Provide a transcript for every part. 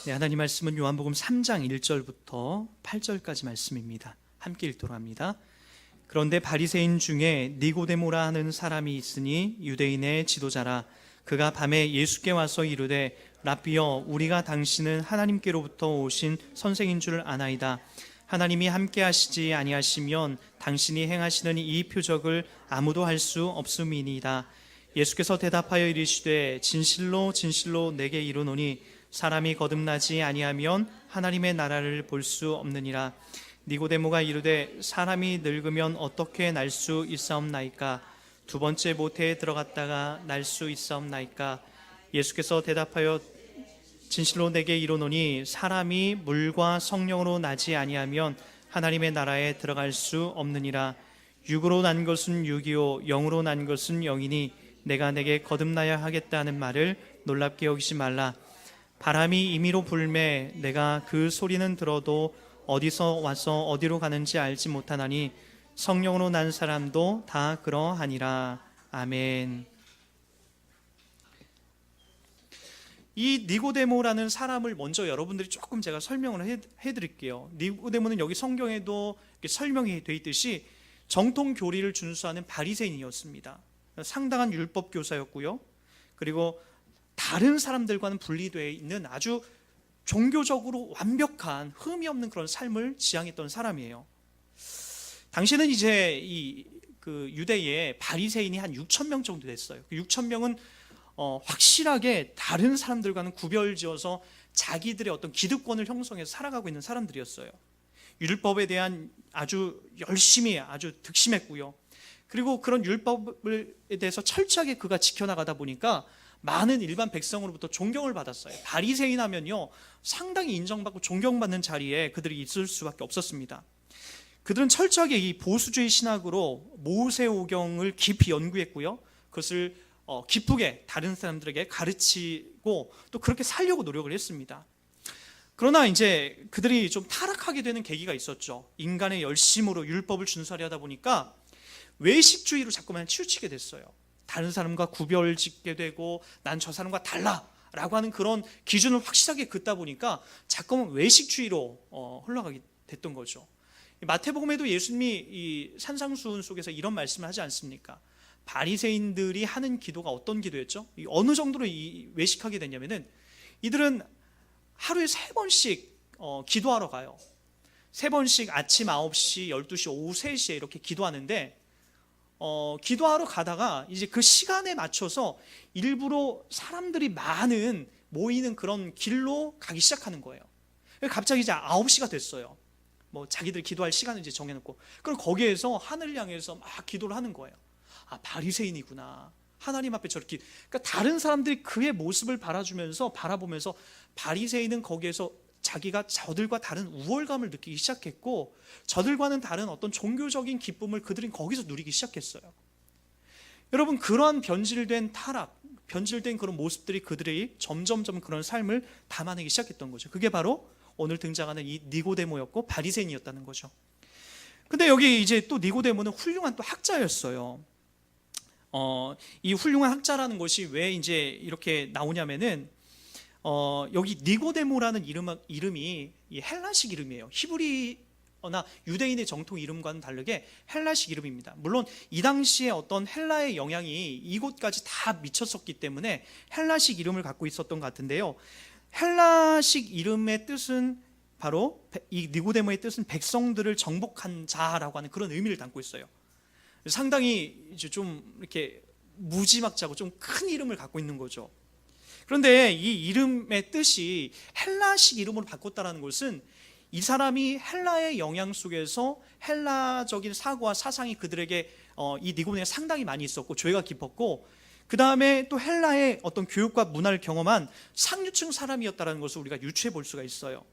네, 하나님 말씀은 요한복음 3장 1절부터 8절까지 말씀입니다. 함께 읽도록 합니다. 그런데 바리새인 중에 니고데모라 하는 사람이 있으니 유대인의 지도자라. 그가 밤에 예수께 와서 이르되 라삐여, 우리가 당신은 하나님께로부터 오신 선생인 줄 아나이다. 하나님이 함께 하시지 아니하시면 당신이 행하시는 이 표적을 아무도 할 수 없음이니이다. 예수께서 대답하여 이르시되 진실로 진실로 내게 이르노니 사람이 거듭나지 아니하면 하나님의 나라를 볼 수 없느니라. 니고데모가 이르되 사람이 늙으면 어떻게 날 수 있사옵나이까? 두 번째 모태에 들어갔다가 날 수 있사옵나이까? 예수께서 대답하여 진실로 내게 이르노니 사람이 물과 성령으로 나지 아니하면 하나님의 나라에 들어갈 수 없느니라. 육으로 난 것은 육이요 영으로 난 것은 영이니 내가 내게 거듭나야 하겠다는 말을 놀랍게 여기지 말라. 바람이 임의로 불매 내가 그 소리는 들어도 어디서 와서 어디로 가는지 알지 못하나니 성령으로 난 사람도 다 그러하니라. 아멘. 이 니고데모라는 사람을 먼저 여러분들이 조금 제가 설명을 해드릴게요. 니고데모는 여기 성경에도 설명이 되어 있듯이 정통 교리를 준수하는 바리새인이었습니다. 상당한 율법 교사였고요. 그리고 다른 사람들과는 분리되어 있는 아주 종교적으로 완벽한 흠이 없는 그런 삶을 지향했던 사람이에요. 당시에는 이제 그 유대에 바리새인이 한 6천 명 정도 됐어요. 그 6천 명은 확실하게 다른 사람들과는 구별지어서 자기들의 어떤 기득권을 형성해서 살아가고 있는 사람들이었어요. 율법에 대한 아주 열심히 아주 득심했고요. 그리고 그런 율법에 대해서 철저하게 그가 지켜나가다 보니까 많은 일반 백성으로부터 존경을 받았어요. 바리새인 하면요 상당히 인정받고 존경받는 자리에 그들이 있을 수밖에 없었습니다. 그들은 철저하게 이 보수주의 신학으로 모세오경을 깊이 연구했고요. 그것을 기쁘게 다른 사람들에게 가르치고 또 그렇게 살려고 노력을 했습니다. 그러나 이제 그들이 좀 타락하게 되는 계기가 있었죠. 인간의 열심으로 율법을 준수하려 하다 보니까 외식주의로 자꾸만 치우치게 됐어요. 다른 사람과 구별짓게 되고 난 저 사람과 달라라고 하는 그런 기준을 확실하게 긋다 보니까 자꾸만 외식주의로 흘러가게 됐던 거죠. 마태복음에도 예수님이 이 산상수훈 속에서 이런 말씀을 하지 않습니까? 바리새인들이 하는 기도가 어떤 기도였죠? 어느 정도로 외식하게 됐냐면은 이들은 하루에 3번씩 기도하러 가요. 3번씩 아침 9시, 12시, 오후 3시에 이렇게 기도하는데 기도하러 가다가 이제 그 시간에 맞춰서 일부러 사람들이 많은 모이는 그런 길로 가기 시작하는 거예요. 갑자기 이제 9시가 됐어요. 뭐 자기들 기도할 시간을 이제 정해놓고 그럼 거기에서 하늘을 향해서 막 기도를 하는 거예요. 아, 바리새인이구나. 하나님 앞에 저렇게. 그러니까 다른 사람들이 그의 모습을 바라보면서 바리새인은 거기에서 자기가 저들과 다른 우월감을 느끼기 시작했고 저들과는 다른 어떤 종교적인 기쁨을 그들은 거기서 누리기 시작했어요. 여러분, 그러한 변질된 타락, 변질된 그런 모습들이 그들이 점점점 그런 삶을 담아내기 시작했던 거죠. 그게 바로 오늘 등장하는 이 니고데모였고 바리새인이었다는 거죠. 근데 여기 이제 또 니고데모는 훌륭한 또 학자였어요. 이 훌륭한 학자라는 것이 왜 이제 이렇게 나오냐면은 여기 니고데모라는 이름이 헬라식 이름이에요. 히브리어나 유대인의 정통 이름과는 다르게 헬라식 이름입니다. 물론 이 당시에 어떤 헬라의 영향이 이곳까지 다 미쳤었기 때문에 헬라식 이름을 갖고 있었던 것 같은데요. 헬라식 이름의 뜻은 바로 이 니고데모의 뜻은 백성들을 정복한 자라고 하는 그런 의미를 담고 있어요. 상당히 이제 좀 이렇게 무지막지하고 좀 큰 이름을 갖고 있는 거죠. 그런데 이 이름의 뜻이 헬라식 이름으로 바꿨다는 것은 이 사람이 헬라의 영향 속에서 헬라적인 사고와 사상이 그들에게 이 니고데모에 상당히 많이 있었고 조예가 깊었고 그 다음에 또 헬라의 어떤 교육과 문화를 경험한 상류층 사람이었다는 것을 우리가 유추해 볼 수가 있어요.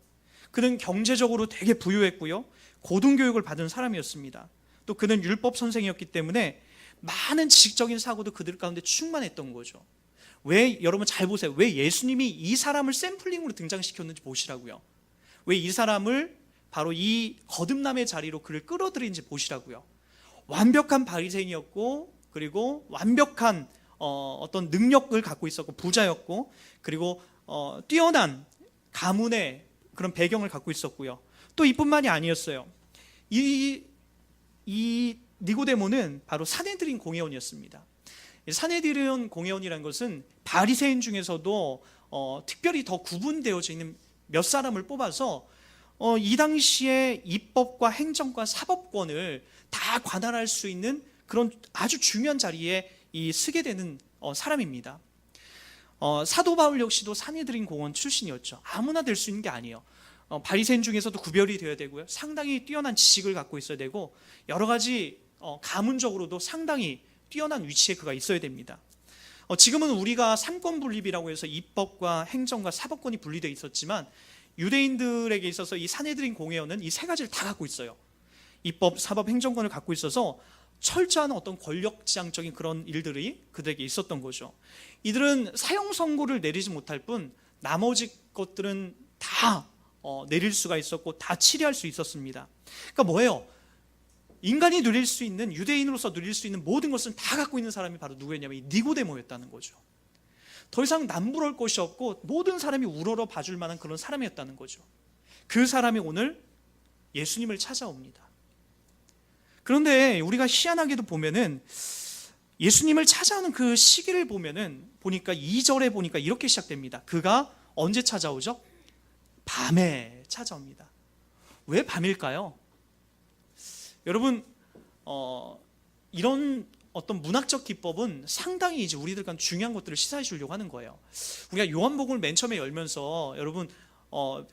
그는 경제적으로 되게 부유했고요, 고등교육을 받은 사람이었습니다. 또 그는 율법 선생이었기 때문에 많은 지식적인 사고도 그들 가운데 충만했던 거죠. 왜, 여러분 잘 보세요. 왜 예수님이 이 사람을 샘플링으로 등장시켰는지 보시라고요. 왜 이 사람을 바로 이 거듭남의 자리로 그를 끌어들인지 보시라고요. 완벽한 바리새인이었고 그리고 완벽한 어떤 능력을 갖고 있었고 부자였고 그리고 뛰어난 가문의 그런 배경을 갖고 있었고요. 또 이뿐만이 아니었어요. 이 니고데모는 바로 산헤드린 공회원이었습니다. 산헤드린 공회원이라는 것은 바리새인 중에서도 특별히 더 구분되어져 있는 몇 사람을 뽑아서 이 당시에 입법과 행정과 사법권을 다 관할할 수 있는 그런 아주 중요한 자리에 서게 되는 사람입니다. 사도 바울 역시도 산헤드린 공원 출신이었죠. 아무나 될 수 있는 게 아니에요. 바리새인 중에서도 구별이 되어야 되고요. 상당히 뛰어난 지식을 갖고 있어야 되고 여러 가지 가문적으로도 상당히 뛰어난 위치에 그가 있어야 됩니다. 지금은 우리가 삼권 분립이라고 해서 입법과 행정과 사법권이 분리되어 있었지만 유대인들에게 있어서 이 산헤드린 공회원은 이 세 가지를 다 갖고 있어요. 입법, 사법, 행정권을 갖고 있어서 철저한 어떤 권력지향적인 그런 일들이 그들에게 있었던 거죠. 이들은 사형 선고를 내리지 못할 뿐 나머지 것들은 다 내릴 수가 있었고 다 치리할 수 있었습니다. 그러니까 뭐예요? 인간이 누릴 수 있는, 유대인으로서 누릴 수 있는 모든 것은 다 갖고 있는 사람이 바로 누구였냐면 이 니고데모였다는 거죠. 더 이상 남부러울 것이 없고 모든 사람이 우러러 봐줄 만한 그런 사람이었다는 거죠. 그 사람이 오늘 예수님을 찾아옵니다. 그런데 우리가 희한하게도 보면은 예수님을 찾아오는 그 시기를 보니까 2절에 보니까 이렇게 시작됩니다. 그가 언제 찾아오죠? 밤에 찾아옵니다. 왜 밤일까요? 여러분, 이런 어떤 문학적 기법은 상당히 이제 우리들과 중요한 것들을 시사해 주려고 하는 거예요. 우리가 요한복음을 맨 처음에 열면서 여러분,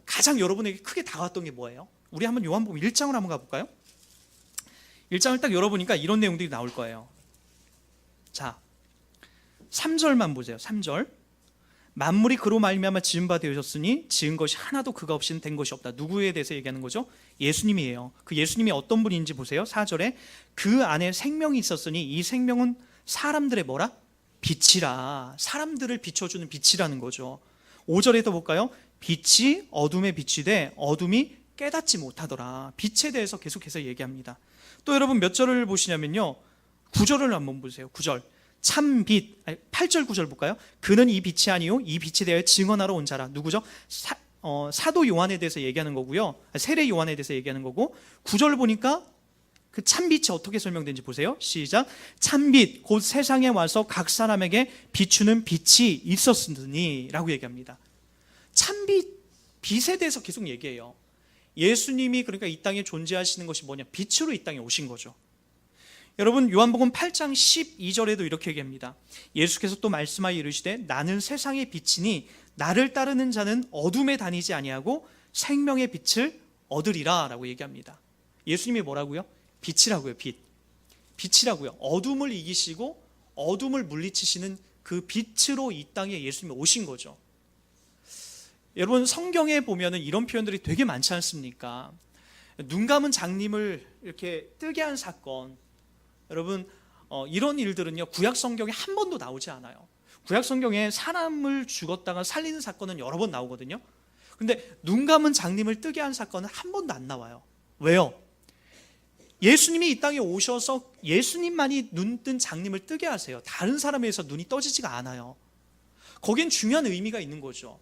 가장 여러분에게 크게 다가왔던 게 뭐예요? 우리 한번 요한복음 1장을 한번 가볼까요? 1장을 딱 열어보니까 이런 내용들이 나올 거예요. 자, 3절만 보세요. 3절. 만물이 그로 말미암아 지은 바 되셨으니 지은 것이 하나도 그가 없이는 된 것이 없다. 누구에 대해서 얘기하는 거죠? 예수님이에요. 그 예수님이 어떤 분인지 보세요. 4절에 그 안에 생명이 있었으니 이 생명은 사람들의 뭐라? 빛이라. 사람들을 비춰주는 빛이라는 거죠. 5절에도 볼까요? 빛이 어둠에 비치되 어둠이 깨닫지 못하더라. 빛에 대해서 계속해서 얘기합니다. 또 여러분 몇 절을 보시냐면요, 9절을 한번 보세요. 9절. 참 빛, 8절 9절 볼까요? 그는 이 빛이 아니요 이 빛에 대하여 증언하러 온 자라. 누구죠? 사도 요한에 대해서 얘기하는 거고요. 세례 요한에 대해서 얘기하는 거고, 9절 보니까 그 참빛이 어떻게 설명되는지 보세요. 시작. 참빛 곧 세상에 와서 각 사람에게 비추는 빛이 있었으니 라고 얘기합니다. 참빛, 빛에 대해서 계속 얘기해요. 예수님이 그러니까 이 땅에 존재하시는 것이 뭐냐? 빛으로 이 땅에 오신 거죠. 여러분 요한복음 8장 12절에도 이렇게 얘기합니다. 예수께서 또 말씀하여 이르시되 나는 세상의 빛이니 나를 따르는 자는 어둠에 다니지 아니하고 생명의 빛을 얻으리라 라고 얘기합니다. 예수님이 뭐라고요? 빛이라고요. 빛이라고요. 어둠을 이기시고 어둠을 물리치시는 그 빛으로 이 땅에 예수님이 오신 거죠. 여러분 성경에 보면은 이런 표현들이 되게 많지 않습니까? 눈 감은 장님을 이렇게 뜨게 한 사건, 여러분 이런 일들은요 구약 성경에 한 번도 나오지 않아요. 구약 성경에 사람을 죽었다가 살리는 사건은 여러 번 나오거든요. 근데 눈 감은 장님을 뜨게 한 사건은 한 번도 안 나와요. 왜요? 예수님이 이 땅에 오셔서 예수님만이 눈 뜬 장님을 뜨게 하세요. 다른 사람에 의해서 눈이 떠지지가 않아요. 거긴 중요한 의미가 있는 거죠.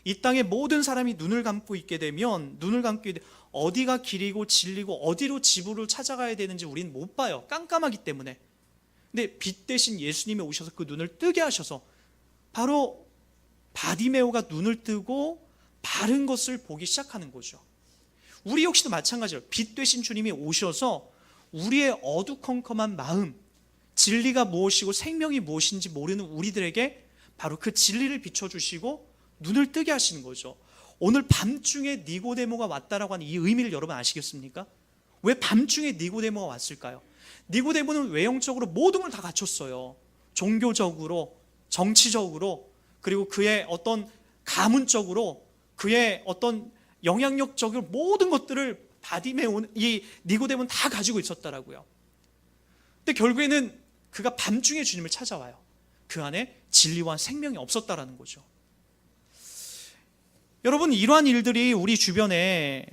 이 땅에 모든 사람이 눈을 감고 있게 되면 어디가 길이고 진리고 어디로 지부를 찾아가야 되는지 우리는 못 봐요. 깜깜하기 때문에. 근데 빛 대신 예수님이 오셔서 그 눈을 뜨게 하셔서 바로 바디메오가 눈을 뜨고 바른 것을 보기 시작하는 거죠. 우리 역시도 마찬가지로 빛 되신 주님이 오셔서 우리의 어두컴컴한 마음, 진리가 무엇이고 생명이 무엇인지 모르는 우리들에게 바로 그 진리를 비춰주시고 눈을 뜨게 하시는 거죠. 오늘 밤중에 니고데모가 왔다라고 하는 이 의미를 여러분 아시겠습니까? 왜 밤중에 니고데모가 왔을까요? 니고데모는 외형적으로 모든 걸 다 갖췄어요. 종교적으로, 정치적으로, 그리고 그의 어떤 가문적으로, 그의 어떤 영향력적으로 모든 것들을 이 니고데모는 다 가지고 있었다라고요. 근데 결국에는 그가 밤중에 주님을 찾아와요. 그 안에 진리와 생명이 없었다라는 거죠. 여러분 이러한 일들이 우리 주변에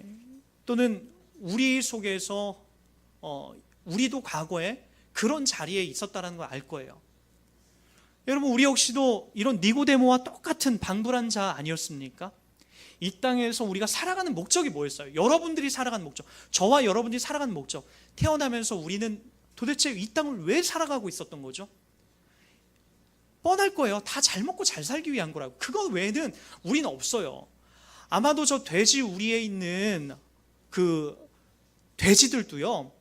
또는 우리 속에서 우리도 과거에 그런 자리에 있었다는 걸 알 거예요. 여러분 우리 역시도 이런 니고데모와 똑같은 방불한 자 아니었습니까? 이 땅에서 우리가 살아가는 목적이 뭐였어요? 여러분들이 살아가는 목적, 저와 여러분들이 살아가는 목적, 태어나면서 우리는 도대체 이 땅을 왜 살아가고 있었던 거죠? 뻔할 거예요. 다 잘 먹고 잘 살기 위한 거라고. 그거 외에는 우리는 없어요. 아마도 저 돼지 우리에 있는 그 돼지들도요,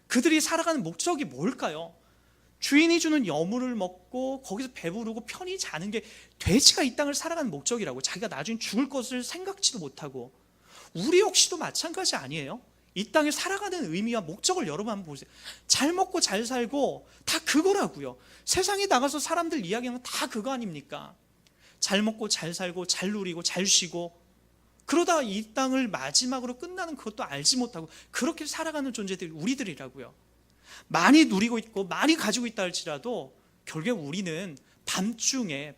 그들이 살아가는 목적이 뭘까요? 주인이 주는 여물을 먹고 거기서 배부르고 편히 자는 게 돼지가 이 땅을 살아가는 목적이라고. 자기가 나중에 죽을 것을 생각지도 못하고. 우리 역시도 마찬가지 아니에요? 이 땅에 살아가는 의미와 목적을 여러분 한번 보세요. 잘 먹고 잘 살고 다 그거라고요. 세상에 나가서 사람들 이야기하는 건 다 그거 아닙니까? 잘 먹고 잘 살고 잘 누리고 잘 쉬고, 그러다 이 땅을 마지막으로 끝나는 그것도 알지 못하고 그렇게 살아가는 존재들이 우리들이라고요. 많이 누리고 있고 많이 가지고 있다 할지라도 결국 우리는 밤중에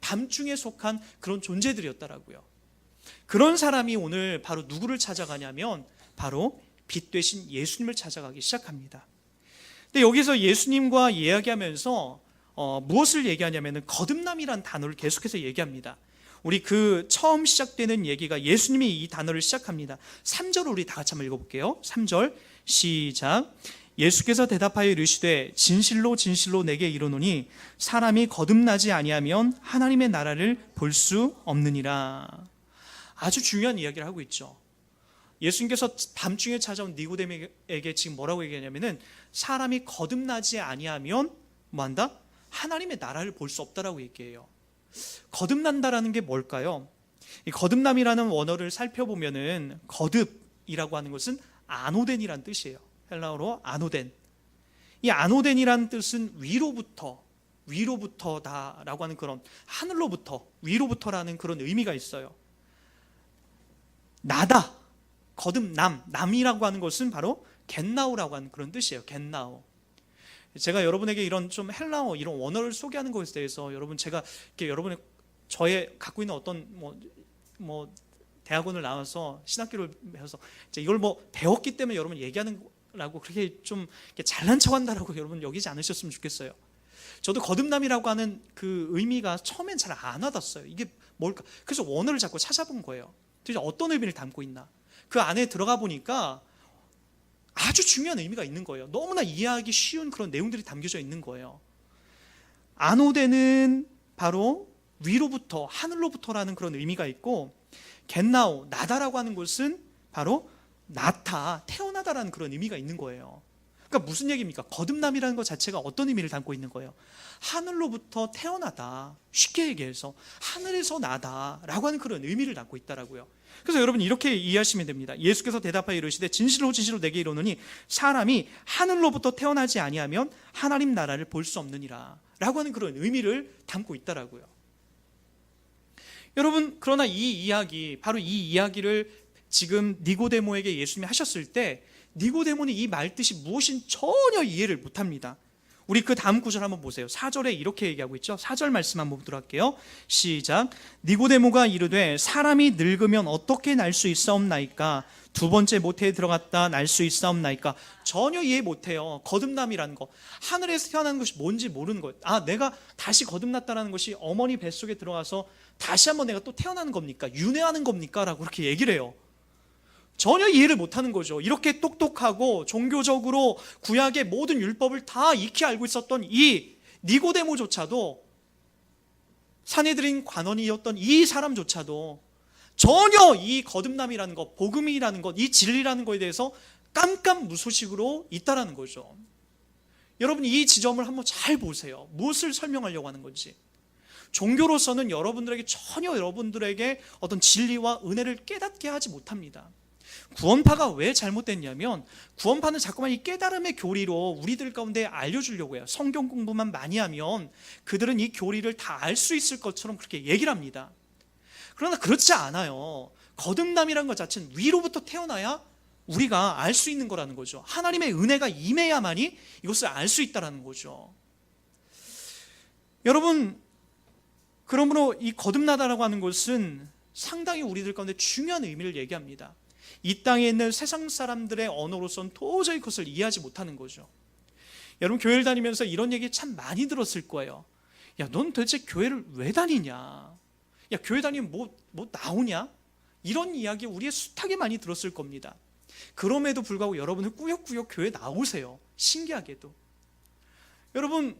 속한 그런 존재들이었다라고요. 그런 사람이 오늘 바로 누구를 찾아가냐면 바로 빛 되신 예수님을 찾아가기 시작합니다. 근데 여기서 예수님과 이야기하면서 무엇을 얘기하냐면 거듭남이란 단어를 계속해서 얘기합니다. 우리 그 처음 시작되는 얘기가 예수님이 이 단어를 시작합니다. 3절을 우리 다 같이 한번 읽어볼게요. 3절 시작. 예수께서 대답하여 이르시되 진실로 진실로 내게 이르노니 사람이 거듭나지 아니하면 하나님의 나라를 볼 수 없느니라. 아주 중요한 이야기를 하고 있죠. 예수님께서 밤중에 찾아온 니고데모에게 지금 뭐라고 얘기하냐면은 사람이 거듭나지 아니하면 뭐한다? 하나님의 나라를 볼 수 없다라고 얘기해요. 거듭난다라는 게 뭘까요? 이 거듭남이라는 원어를 살펴보면은 거듭이라고 하는 것은 아노덴이라는 뜻이에요. 헬라어로 아노덴. 이 아노덴이라는 뜻은 위로부터다라고 하는 그런, 하늘로부터, 위로부터라는 그런 의미가 있어요. 나다, 거듭남, 남이라고 하는 것은 바로 겟나우라고 하는 그런 뜻이에요. 겟나우. 제가 여러분에게 이런 좀 헬라어, 이런 원어를 소개하는 것에 대해서 제가 이렇게 여러분의 저의 갖고 있는 어떤 뭐 대학원을 나와서 신학교를 배워서 이걸 배웠기 때문에 여러분 얘기하는 라고 그렇게 좀 잘난 척한다라고 여러분 여기지 않으셨으면 좋겠어요. 저도 거듭남이라고 하는 그 의미가 처음엔 잘 안 와닿았어요. 이게 뭘까? 그래서 원어를 자꾸 찾아본 거예요. 도대체 어떤 의미를 담고 있나? 그 안에 들어가 보니까 아주 중요한 의미가 있는 거예요. 너무나 이해하기 쉬운 그런 내용들이 담겨져 있는 거예요. 아노데는 바로 위로부터, 하늘로부터라는 그런 의미가 있고, 겟나우, 나다라고 하는 것은 바로 나타, 태어나다라는 그런 의미가 있는 거예요. 그러니까 무슨 얘기입니까? 거듭남이라는 것 자체가 어떤 의미를 담고 있는 거예요? 하늘로부터 태어나다, 쉽게 얘기해서 하늘에서 나다라고 하는 그런 의미를 담고 있다라고요. 그래서 여러분 이렇게 이해하시면 됩니다. 예수께서 대답하여 이르시되 진실로 진실로 내게 이르노니 사람이 하늘로부터 태어나지 아니하면 하나님 나라를 볼 수 없느니라 라고 하는 그런 의미를 담고 있다라고요. 여러분, 그러나 바로 이 이야기를 지금 니고데모에게 예수님이 하셨을 때 니고데모는 이 말뜻이 무엇인 전혀 이해를 못합니다. 우리 그 다음 구절 한번 보세요. 4절에 이렇게 얘기하고 있죠. 4절 말씀 한번 보도록 할게요. 시작. 니고데모가 이르되 사람이 늙으면 어떻게 날 수 있사옵나이까? 두 번째 모태에 들어갔다 날 수 있사옵나이까? 전혀 이해 못해요. 거듭남이라는 거, 하늘에서 태어나는 것이 뭔지 모르는 거예요. 내가 다시 거듭났다는 것이 어머니 뱃속에 들어가서 다시 한번 내가 또 태어나는 겁니까? 윤회하는 겁니까? 라고 그렇게 얘기를 해요. 전혀 이해를 못하는 거죠. 이렇게 똑똑하고 종교적으로 구약의 모든 율법을 다 익히 알고 있었던 이 니고데모조차도, 산헤드린 관원이었던 이 사람조차도 전혀 이 거듭남이라는 것, 복음이라는 것, 이 진리라는 것에 대해서 깜깜무소식으로 있다라는 거죠. 여러분, 이 지점을 한번 잘 보세요. 무엇을 설명하려고 하는 건지. 종교로서는 여러분들에게 어떤 진리와 은혜를 깨닫게 하지 못합니다. 구원파가 왜 잘못됐냐면, 구원파는 자꾸만 이 깨달음의 교리로 우리들 가운데 알려주려고 해요. 성경 공부만 많이 하면 그들은 이 교리를 다 알 수 있을 것처럼 그렇게 얘기를 합니다. 그러나 그렇지 않아요. 거듭남이라는 것 자체는 위로부터 태어나야 우리가 알 수 있는 거라는 거죠. 하나님의 은혜가 임해야만이 이것을 알 수 있다는 거죠. 여러분, 그러므로 이 거듭나다라고 하는 것은 상당히 우리들 가운데 중요한 의미를 얘기합니다. 이 땅에 있는 세상 사람들의 언어로서는 도저히 그것을 이해하지 못하는 거죠. 여러분, 교회를 다니면서 이런 얘기 참 많이 들었을 거예요. 야, 넌 도대체 교회를 왜 다니냐? 야, 교회 다니면 뭐 나오냐? 이런 이야기 우리의 숱하게 많이 들었을 겁니다. 그럼에도 불구하고 여러분은 꾸역꾸역 교회 나오세요. 신기하게도. 여러분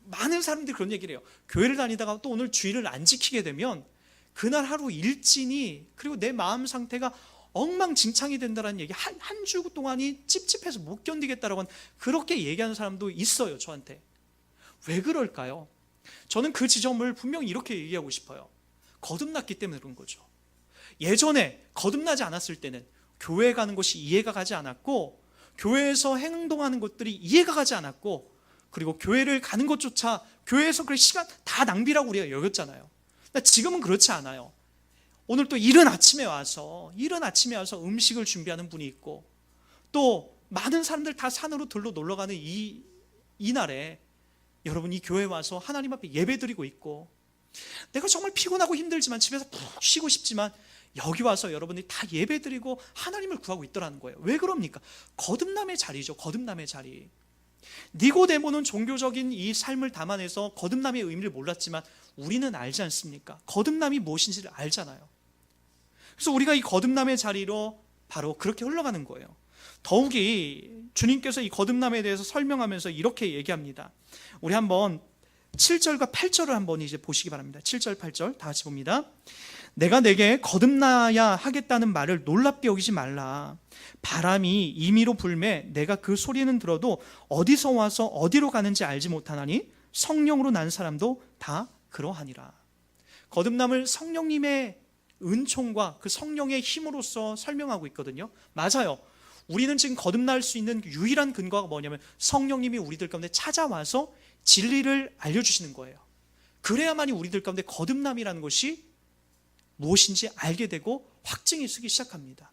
많은 사람들이 그런 얘기를 해요. 교회를 다니다가 또 오늘 주일을 안 지키게 되면 그날 하루 일진이, 그리고 내 마음 상태가 엉망진창이 된다는 얘기, 한 주 동안이 찝찝해서 못 견디겠다라고 그렇게 얘기하는 사람도 있어요. 저한테. 왜 그럴까요? 저는 그 지점을 분명히 이렇게 얘기하고 싶어요. 거듭났기 때문에 그런 거죠. 예전에 거듭나지 않았을 때는 교회 가는 것이 이해가 가지 않았고, 교회에서 행동하는 것들이 이해가 가지 않았고, 그리고 교회를 가는 것조차 교회에서 그 시간 다 낭비라고 우리가 여겼잖아요. 지금은 그렇지 않아요. 오늘 또 이른 아침에 와서 음식을 준비하는 분이 있고, 또 많은 사람들 다 산으로 들러 놀러 가는 이 날에 여러분 이 교회에 와서 하나님 앞에 예배드리고 있고, 내가 정말 피곤하고 힘들지만 집에서 푹 쉬고 싶지만 여기 와서 여러분들이 다 예배드리고 하나님을 구하고 있더라는 거예요. 왜 그럽니까? 거듭남의 자리죠. 거듭남의 자리. 니고데모는 종교적인 이 삶을 담아내서 거듭남의 의미를 몰랐지만 우리는 알지 않습니까? 거듭남이 무엇인지를 알잖아요. 그래서 우리가 이 거듭남의 자리로 바로 그렇게 흘러가는 거예요. 더욱이 주님께서 이 거듭남에 대해서 설명하면서 이렇게 얘기합니다. 우리 한번 7절과 8절을 한번 이제 보시기 바랍니다. 7절 8절 다 같이 봅니다. 내가 내게 거듭나야 하겠다는 말을 놀랍게 여기지 말라. 바람이 임의로 불매 내가 그 소리는 들어도 어디서 와서 어디로 가는지 알지 못하나니 성령으로 난 사람도 다 그러하니라. 거듭남을 성령님의 은총과 그 성령의 힘으로써 설명하고 있거든요. 맞아요. 우리는 지금 거듭날 수 있는 유일한 근거가 뭐냐면 성령님이 우리들 가운데 찾아와서 진리를 알려주시는 거예요. 그래야만이 우리들 가운데 거듭남이라는 것이 무엇인지 알게 되고 확증이 서기 시작합니다.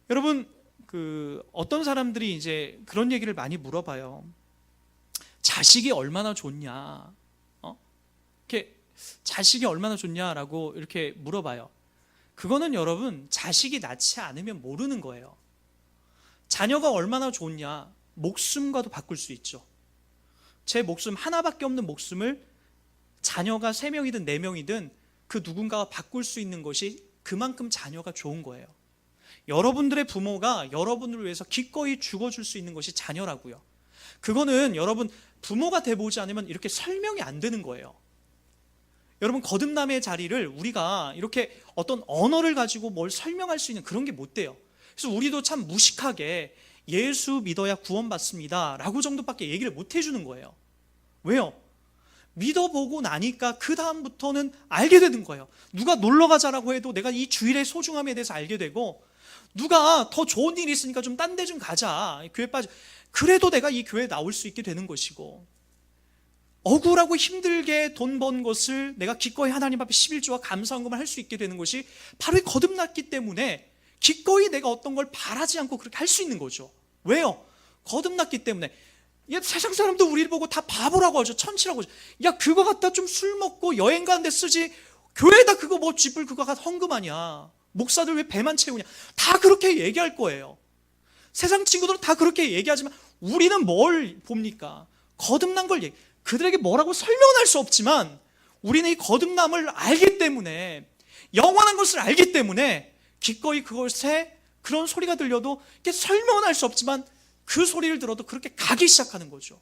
여러분, 어떤 사람들이 이제 그런 얘기를 많이 물어봐요. 자식이 얼마나 좋냐? 이렇게 자식이 얼마나 좋냐라고 이렇게 물어봐요. 그거는 여러분, 자식이 낳지 않으면 모르는 거예요. 자녀가 얼마나 좋냐? 목숨과도 바꿀 수 있죠. 제 목숨 하나밖에 없는 목숨을 자녀가 3명이든 4명이든 그 누군가가 바꿀 수 있는 것이 그만큼 자녀가 좋은 거예요. 여러분들의 부모가 여러분을 위해서 기꺼이 죽어줄 수 있는 것이 자녀라고요. 그거는 여러분 부모가 돼보지 않으면 이렇게 설명이 안 되는 거예요. 여러분 거듭남의 자리를 우리가 이렇게 어떤 언어를 가지고 뭘 설명할 수 있는 그런 게 못 돼요. 그래서 우리도 참 무식하게 예수 믿어야 구원받습니다 라고 정도밖에 얘기를 못 해주는 거예요. 왜요? 믿어보고 나니까 그 다음부터는 알게 되는 거예요. 누가 놀러 가자라고 해도 내가 이 주일의 소중함에 대해서 알게 되고, 누가 더 좋은 일이 있으니까 좀 딴 데 좀 가자, 교회 빠져, 그래도 내가 이 교회에 나올 수 있게 되는 것이고, 억울하고 힘들게 돈 번 것을 내가 기꺼이 하나님 앞에 11조와 감사헌금을 할 수 있게 되는 것이 바로 거듭났기 때문에 기꺼이 내가 어떤 걸 바라지 않고 그렇게 할 수 있는 거죠. 왜요? 거듭났기 때문에. 세상 사람도 우리를 보고 다 바보라고 하죠. 천치라고 하죠. 야, 그거 갖다 좀 술 먹고 여행 가는데 쓰지, 교회에다 그거 뭐 쥐뿔 그거 갖다 헌금하냐, 목사들 왜 배만 채우냐, 다 그렇게 얘기할 거예요. 세상 친구들은 다 그렇게 얘기하지만 우리는 뭘 봅니까? 거듭난 걸 그들에게 뭐라고 설명할 수 없지만 우리는 이 거듭남을 알기 때문에, 영원한 것을 알기 때문에 기꺼이 그것에 그런 소리가 들려도 이렇게 설명은 할 수 없지만 그 소리를 들어도 그렇게 가기 시작하는 거죠.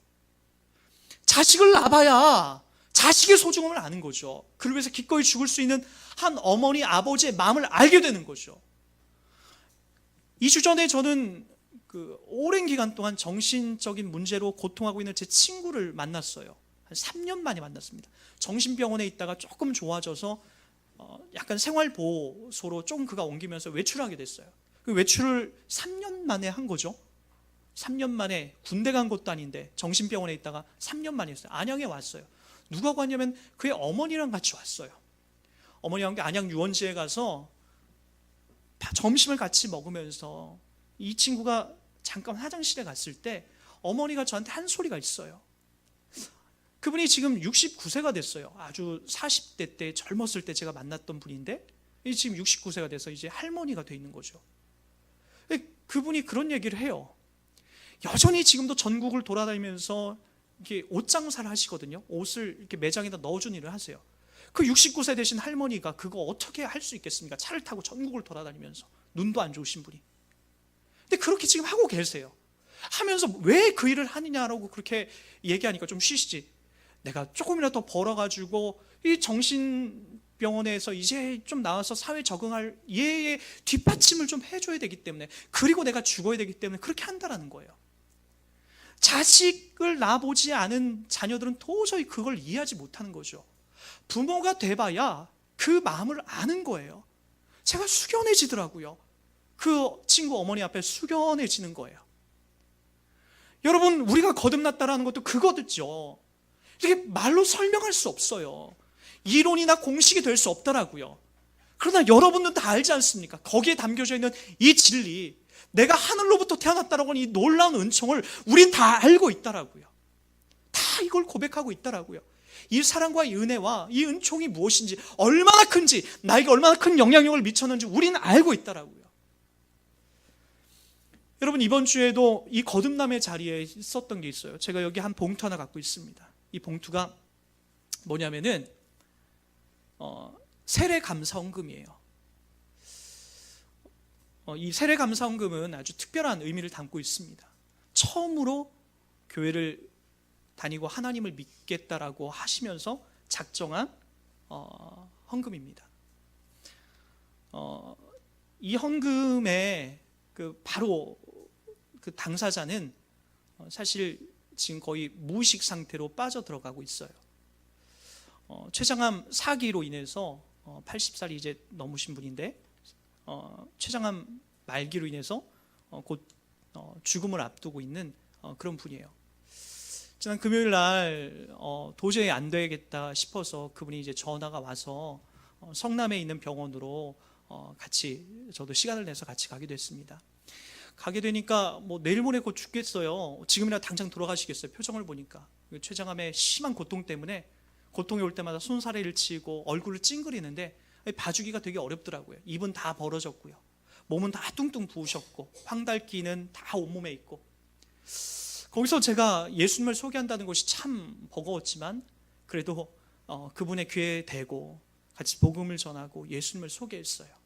자식을 낳아봐야 자식의 소중함을 아는 거죠. 그를 위해서 기꺼이 죽을 수 있는 한 어머니 아버지의 마음을 알게 되는 거죠. 2주 전에 저는 오랜 기간 동안 정신적인 문제로 고통하고 있는 제 친구를 만났어요. 한 3년 만에 만났습니다. 정신병원에 있다가 조금 좋아져서 약간 생활보호소로 좀 그가 옮기면서 외출하게 됐어요. 그 외출을 3년 만에 한 거죠. 3년 만에, 군대 간 것도 아닌데 정신병원에 있다가 3년 만에 했어요. 안양에 왔어요. 누가 왔냐면 그의 어머니랑 같이 왔어요. 어머니와 함께 안양 유원지에 가서 점심을 같이 먹으면서 이 친구가 잠깐 화장실에 갔을 때 어머니가 저한테 한 소리가 있어요. 그분이 지금 69세가 됐어요. 아주 40대 때 젊었을 때 제가 만났던 분인데 지금 69세가 돼서 이제 할머니가 돼 있는 거죠. 그분이 그런 얘기를 해요. 여전히 지금도 전국을 돌아다니면서 이렇게 옷 장사를 하시거든요. 옷을 이렇게 매장에다 넣어준 일을 하세요. 그 69세 되신 할머니가 그거 어떻게 할 수 있겠습니까? 차를 타고 전국을 돌아다니면서, 눈도 안 좋으신 분이. 근데 그렇게 지금 하고 계세요. 하면서 왜 그 일을 하느냐라고 그렇게 얘기하니까 좀 쉬시지. 내가 조금이라도 더 벌어가지고 이 정신병원에서 이제 좀 나와서 사회 적응할 얘의 뒷받침을 좀 해줘야 되기 때문에, 그리고 내가 죽어야 되기 때문에 그렇게 한다라는 거예요. 자식을 낳아보지 않은 자녀들은 도저히 그걸 이해하지 못하는 거죠. 부모가 돼봐야 그 마음을 아는 거예요. 제가 숙연해지더라고요. 그 친구 어머니 앞에 숙연해지는 거예요. 여러분, 우리가 거듭났다라는 것도 그거죠. 이게 말로 설명할 수 없어요. 이론이나 공식이 될 수 없더라고요. 그러나 여러분은 다 알지 않습니까? 거기에 담겨져 있는 이 진리, 내가 하늘로부터 태어났다라고 하는 이 놀라운 은총을 우린 다 알고 있더라고요. 다 이걸 고백하고 있더라고요. 이 사랑과 이 은혜와 이 은총이 무엇인지, 얼마나 큰지, 나에게 얼마나 큰 영향력을 미쳤는지 우리는 알고 있더라고요. 여러분, 이번 주에도 이 거듭남의 자리에 있었던 게 있어요. 제가 여기 한 봉투 하나 갖고 있습니다. 이 봉투가 뭐냐면은 세례감사헌금이에요. 이 세례감사헌금은 아주 특별한 의미를 담고 있습니다. 처음으로 교회를 다니고 하나님을 믿겠다라고 하시면서 작정한 헌금입니다. 이 헌금의 바로 그 당사자는 사실 지금 거의 무의식 상태로 빠져 들어가고 있어요. 췌장암 사기로 인해서 80살이 이제 넘으신 분인데, 췌장암 말기로 인해서 곧 죽음을 앞두고 있는 그런 분이에요. 지난 금요일 날 도저히 안 되겠다 싶어서 그분이 이제 전화가 와서 성남에 있는 병원으로 같이, 저도 시간을 내서 같이 가기도 했습니다. 가게 되니까 뭐 내일 모레 곧 죽겠어요. 지금이라도 당장 돌아가시겠어요. 표정을 보니까 췌장암의 심한 고통 때문에, 고통이 올 때마다 손사래를 치고 얼굴을 찡그리는데 봐주기가 되게 어렵더라고요. 입은 다 벌어졌고요, 몸은 다 뚱뚱 부으셨고, 황달기는 다 온몸에 있고. 거기서 제가 예수님을 소개한다는 것이 참 버거웠지만, 그래도 그분의 귀에 대고 같이 복음을 전하고 예수님을 소개했어요.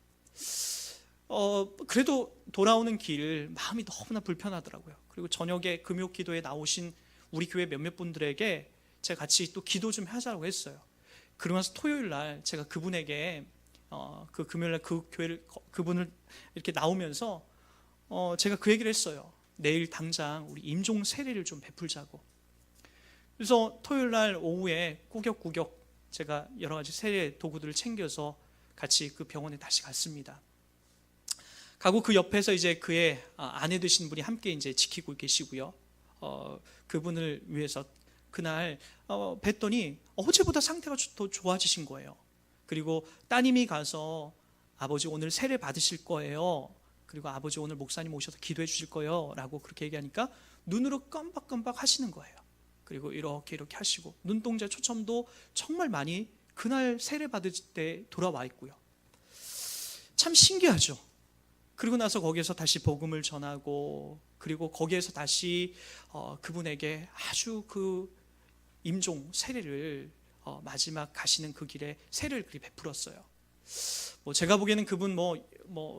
그래도 돌아오는 길 마음이 너무나 불편하더라고요. 그리고 저녁에 금요 기도에 나오신 우리 교회 몇몇 분들에게 제가 같이 또 기도 좀 하자고 했어요. 그러면서 토요일 날 제가 그분에게 그 금요일 날 그분을 이렇게 나오면서 제가 그 얘기를 했어요. 내일 당장 우리 임종 세례를 좀 베풀자고. 그래서 토요일 날 오후에 꾸역꾸역 제가 여러 가지 세례 도구들을 챙겨서 같이 그 병원에 다시 갔습니다. 가고 그 옆에서 이제 그의 아내 되신 분이 함께 이제 지키고 계시고요. 그분을 위해서 그날 뵀더니 어제보다 상태가 더 좋아지신 거예요. 그리고 따님이 가서 아버지 오늘 세례 받으실 거예요. 그리고 아버지 오늘 목사님 오셔서 기도해 주실 거예요 라고 그렇게 얘기하니까 눈으로 깜박깜박 하시는 거예요. 그리고 이렇게 하시고, 눈동자 초점도 정말 많이 그날 세례 받을 때 돌아와 있고요. 참 신기하죠. 그리고 나서 거기에서 다시 복음을 전하고, 그리고 거기에서 다시 그분에게 아주 그 임종 세례를 마지막 가시는 그 길에 세례를 그리 베풀었어요. 제가 보기에는 그분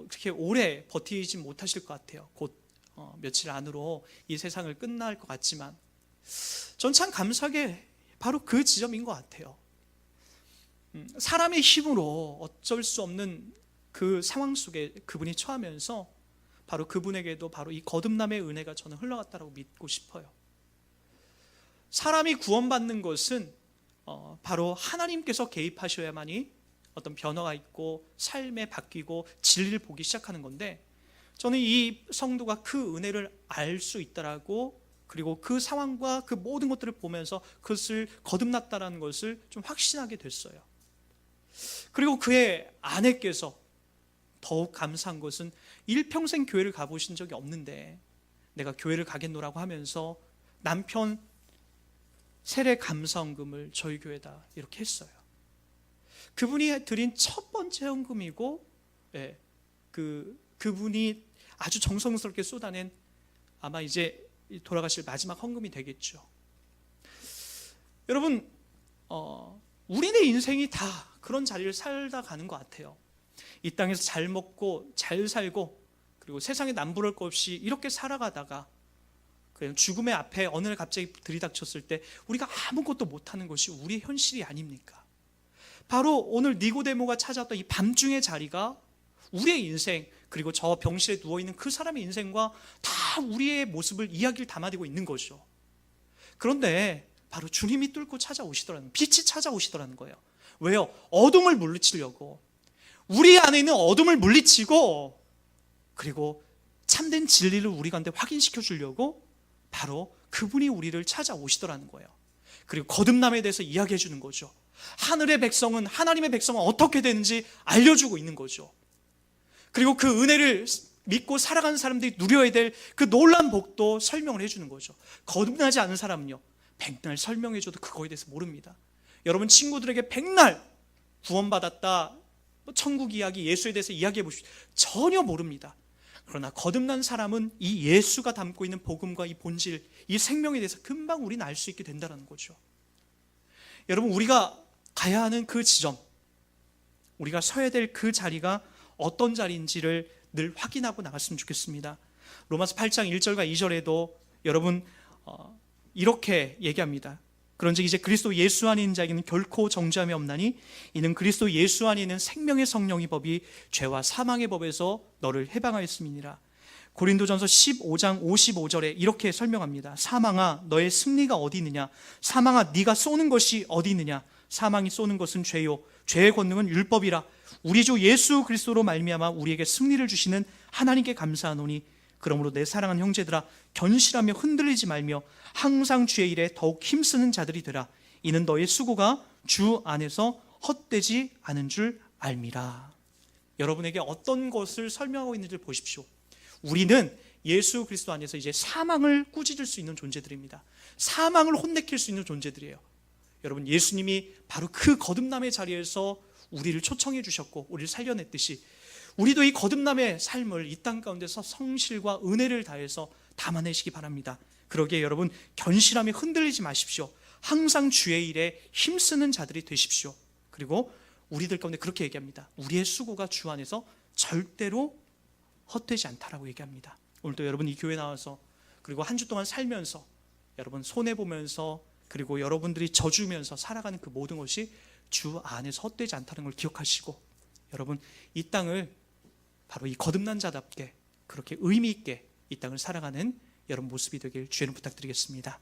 그렇게 오래 버티지 못하실 것 같아요. 곧 며칠 안으로 이 세상을 끝날 것 같지만, 전 참 감사하게 바로 그 지점인 것 같아요. 사람의 힘으로 어쩔 수 없는 그 상황 속에 그분이 처하면서 바로 그분에게도 바로 이 거듭남의 은혜가 저는 흘러갔다고 믿고 싶어요. 사람이 구원받는 것은 바로 하나님께서 개입하셔야만이 어떤 변화가 있고 삶에 바뀌고 진리를 보기 시작하는 건데, 저는 이 성도가 그 은혜를 알 수 있다라고, 그리고 그 상황과 그 모든 것들을 보면서 그것을 거듭났다라는 것을 좀 확신하게 됐어요. 그리고 그의 아내께서 더욱 감사한 것은 일평생 교회를 가보신 적이 없는데 내가 교회를 가겠노라고 하면서 남편 세례 감사헌금을 저희 교회다 이렇게 했어요. 그분이 드린 첫 번째 헌금이고, 그분이 아주 정성스럽게 쏟아낸 아마 이제 돌아가실 마지막 헌금이 되겠죠. 여러분, 우리네 인생이 다 그런 자리를 살다 가는 것 같아요. 이 땅에서 잘 먹고 잘 살고 그리고 세상에 남부를 것 없이 이렇게 살아가다가 그냥 죽음의 앞에 어느 날 갑자기 들이닥쳤을 때 우리가 아무것도 못하는 것이 우리의 현실이 아닙니까? 바로 오늘 니고데모가 찾았던 이 밤중의 자리가 우리의 인생, 그리고 저 병실에 누워있는 그 사람의 인생과 다 우리의 모습을, 이야기를 담아내고 있는 거죠. 그런데 바로 주님이 뚫고 찾아오시더라는, 빛이 찾아오시더라는 거예요. 왜요? 어둠을 물리치려고. 우리 안에 있는 어둠을 물리치고, 그리고 참된 진리를 우리 가운데 확인시켜 주려고 바로 그분이 우리를 찾아오시더라는 거예요. 그리고 거듭남에 대해서 이야기해 주는 거죠. 하늘의 백성은, 하나님의 백성은 어떻게 되는지 알려주고 있는 거죠. 그리고 그 은혜를 믿고 살아가는 사람들이 누려야 될 그 놀라운 복도 설명을 해주는 거죠. 거듭나지 않은 사람은요, 백날 설명해줘도 그거에 대해서 모릅니다. 여러분 친구들에게 백날 구원받았다, 천국 이야기, 예수에 대해서 이야기해 보십시오. 전혀 모릅니다. 그러나 거듭난 사람은 이 예수가 담고 있는 복음과 이 본질, 이 생명에 대해서 금방 우리는 알 수 있게 된다는 거죠. 여러분, 우리가 가야 하는 그 지점, 우리가 서야 될 그 자리가 어떤 자리인지를 늘 확인하고 나갔으면 좋겠습니다. 로마서 8장 1절과 2절에도 여러분 이렇게 얘기합니다. 그런즉 이제 그리스도 예수 안에 있는 자에게는 결코 정죄함이 없나니 이는 그리스도 예수 안에 있는 생명의 성령의 법이 죄와 사망의 법에서 너를 해방하였음이니라. 고린도전서 15장 55절에 이렇게 설명합니다. 사망아 너의 승리가 어디 있느냐? 사망아 네가 쏘는 것이 어디 있느냐? 사망이 쏘는 것은 죄요 죄의 권능은 율법이라. 우리 주 예수 그리스도로 말미암아 우리에게 승리를 주시는 하나님께 감사하노니 그러므로 내 사랑하는 형제들아 견실하며 흔들리지 말며 항상 주의 일에 더욱 힘쓰는 자들이 되라. 이는 너의 수고가 주 안에서 헛되지 않은 줄 알미라. 여러분에게 어떤 것을 설명하고 있는지 보십시오. 우리는 예수 그리스도 안에서 이제 사망을 꾸짖을 수 있는 존재들입니다. 사망을 혼내킬 수 있는 존재들이에요. 여러분, 예수님이 바로 그 거듭남의 자리에서 우리를 초청해 주셨고 우리를 살려냈듯이 우리도 이 거듭남의 삶을 이 땅 가운데서 성실과 은혜를 다해서 담아내시기 바랍니다. 그러기에 여러분 견실함에 흔들리지 마십시오. 항상 주의 일에 힘쓰는 자들이 되십시오. 그리고 우리들 가운데 그렇게 얘기합니다. 우리의 수고가 주 안에서 절대로 헛되지 않다라고 얘기합니다. 오늘도 여러분 이 교회 나와서 그리고 한 주 동안 살면서 여러분 손해보면서 그리고 여러분들이 져주면서 살아가는 그 모든 것이 주 안에서 헛되지 않다는 걸 기억하시고 여러분 이 땅을 바로 이 거듭난 자답게 그렇게 의미 있게 이 땅을 살아가는 여러분 모습이 되길 주의는 부탁드리겠습니다.